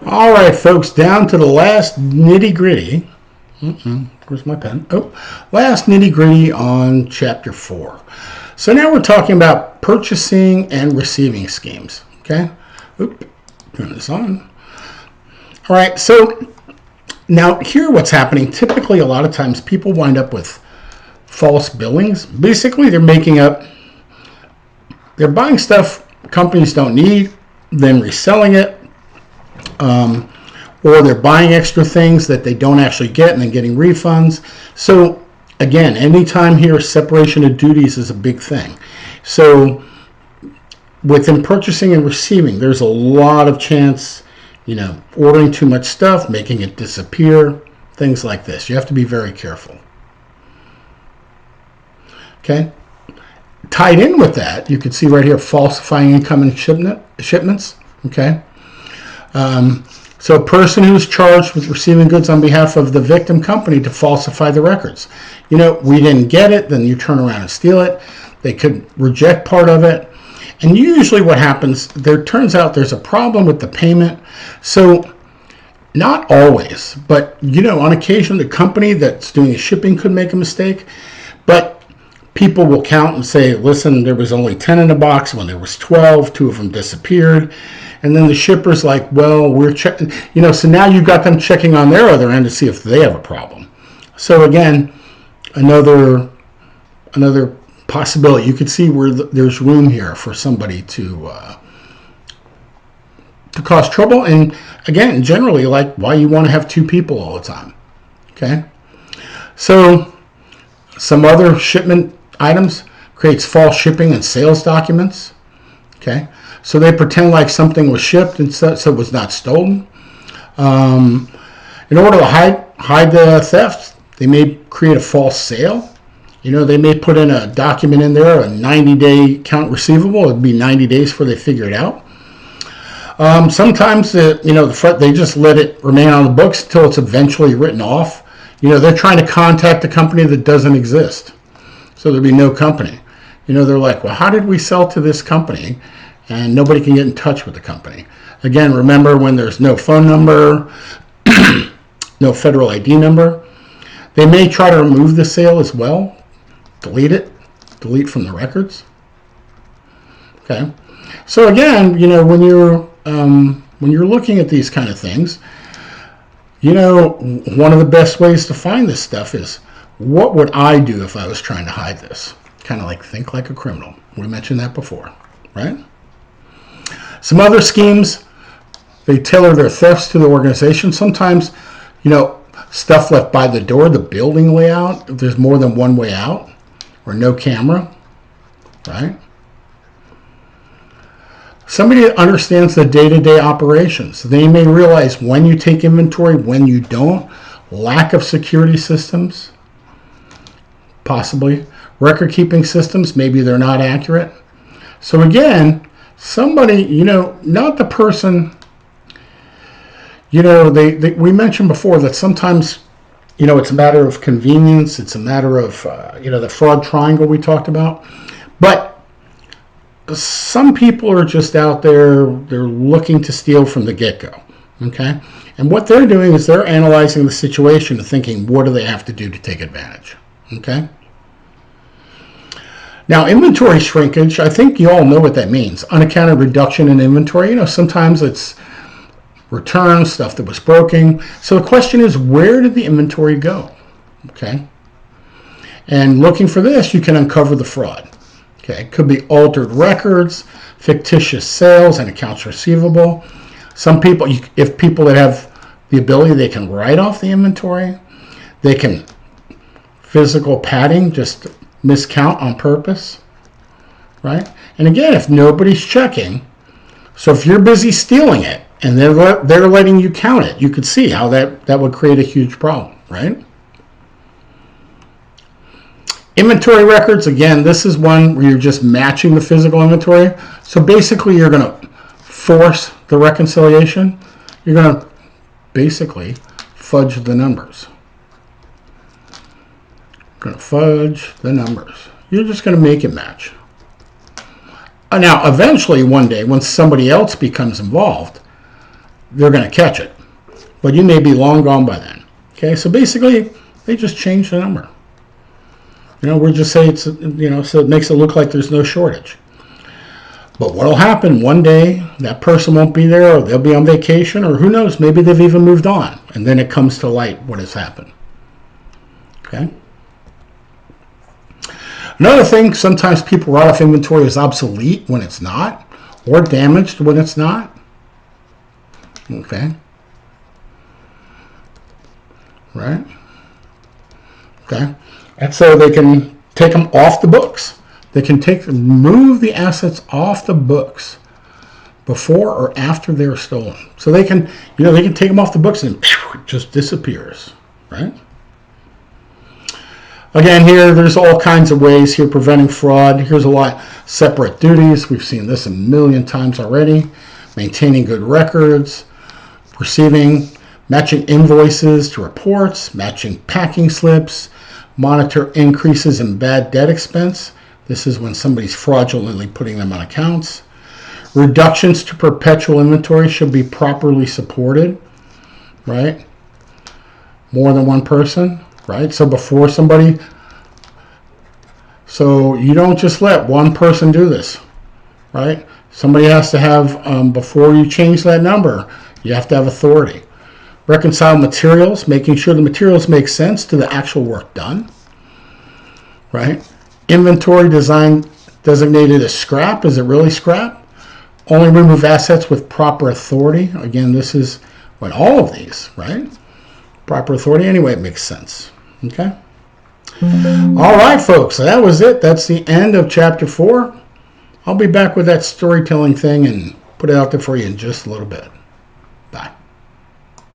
All right, folks, down to the last nitty-gritty. Where's my pen? Oh, last nitty-gritty on Chapter 4. So now we're talking about purchasing and receiving schemes. Okay? Oop, turn this on. All right, so now here what's happening. Typically, a lot of times people wind up with false billings. Basically, they're buying stuff companies don't need, then reselling it. Or they're buying extra things that they don't actually get and then getting refunds. So again, anytime here, separation of duties is a big thing. So within purchasing and receiving, there's a lot of chance, ordering too much stuff, making it disappear, things like this. You have to be very careful. Okay. Tied in with that, you can see right here, falsifying incoming shipments. Okay. So a person who's charged with receiving goods on behalf of the victim company to falsify the records. We didn't get it, then you turn around and steal it. They could reject part of it. And usually what happens, there turns out there's a problem with the payment. So not always, but on occasion the company that's doing the shipping could make a mistake. But people will count and say, listen, there was only 10 in the box when there was 12, 2 of them disappeared. And then the shipper's like, well, we're checking, so now you've got them checking on their other end to see if they have a problem. So again, another possibility. You could see where there's room here for somebody to cause trouble. And again, generally, like why you want to have 2 people all the time. Okay. So some other shipment items creates false shipping and sales documents. Okay. So they pretend like something was shipped and so it was not stolen. In order to hide the theft, they may create a false sale. They may put in a document in there, a 90-day account receivable. It'd be 90 days before they figure it out. Sometimes, they just let it remain on the books until it's eventually written off. They're trying to contact a company that doesn't exist. So there'd be no company. They're like, well, how did we sell to this company? And nobody can get in touch with the company. Again, remember when there's no phone number, no federal ID number, they may try to remove the sale as well, delete from the records. Okay, so again, when you're looking at these kind of things, one of the best ways to find this stuff is, what would I do if I was trying to hide this? Kind of like think like a criminal. We mentioned that before, right? Some other schemes, they tailor their thefts to the organization. Sometimes, stuff left by the door, the building layout, if there's more than one way out, or no camera, right? Somebody that understands the day-to-day operations. They may realize when you take inventory, when you don't. Lack of security systems, possibly. Record-keeping systems, maybe they're not accurate. So again, somebody, not the person, we mentioned before that sometimes, it's a matter of convenience. It's a matter of, the fraud triangle we talked about. But some people are just out there, they're looking to steal from the get-go, okay? And what they're doing is they're analyzing the situation and thinking, what do they have to do to take advantage, okay? Now, inventory shrinkage, I think you all know what that means. Unaccounted reduction in inventory. Sometimes it's returns, stuff that was broken. So the question is, where did the inventory go? Okay. And looking for this, you can uncover the fraud. Okay. It could be altered records, fictitious sales, and accounts receivable. Some people, if people that have the ability, they can write off the inventory. They can physical padding, just miscount on purpose, right? And again, if nobody's checking, so if you're busy stealing it and they're letting you count it, you could see how that would create a huge problem, right? Inventory records, again, this is one where you're just matching the physical inventory. So basically, you're going to force the reconciliation. You're going to basically fudge the numbers. Going to fudge the numbers. You're just going to make it match. Now, eventually, one day, when somebody else becomes involved, they're going to catch it. But you may be long gone by then. Okay, so basically, they just changed the number. We'll just say it's, so it makes it look like there's no shortage. But what will happen one day, that person won't be there, or they'll be on vacation, or who knows, maybe they've even moved on. And then it comes to light what has happened. Okay? Another thing, sometimes people write off inventory as obsolete when it's not, or damaged when it's not. Okay? Right? Okay? And so they can take them off the books. They can move the assets off the books before or after they're stolen. So they can, they can take them off the books and it just disappears, right? Again, here, there's all kinds of ways here preventing fraud. Here's a lot. Separate duties. We've seen this a million times already. Maintaining good records. Matching invoices to reports. Matching packing slips. Monitor increases in bad debt expense. This is when somebody's fraudulently putting them on accounts. Reductions to perpetual inventory should be properly supported, right? More than one person, right? So before somebody, so you don't just let one person do this, right? Somebody has to have, before you change that number, you have to have authority. Reconcile materials, making sure the materials make sense to the actual work done, right? Inventory designated as scrap. Is it really scrap? Only remove assets with proper authority. Again, this is when all of these, right? Proper authority. Anyway, it makes sense. Okay? All right, folks. So that was it. That's the end of Chapter 4. I'll be back with that storytelling thing and put it out there for you in just a little bit.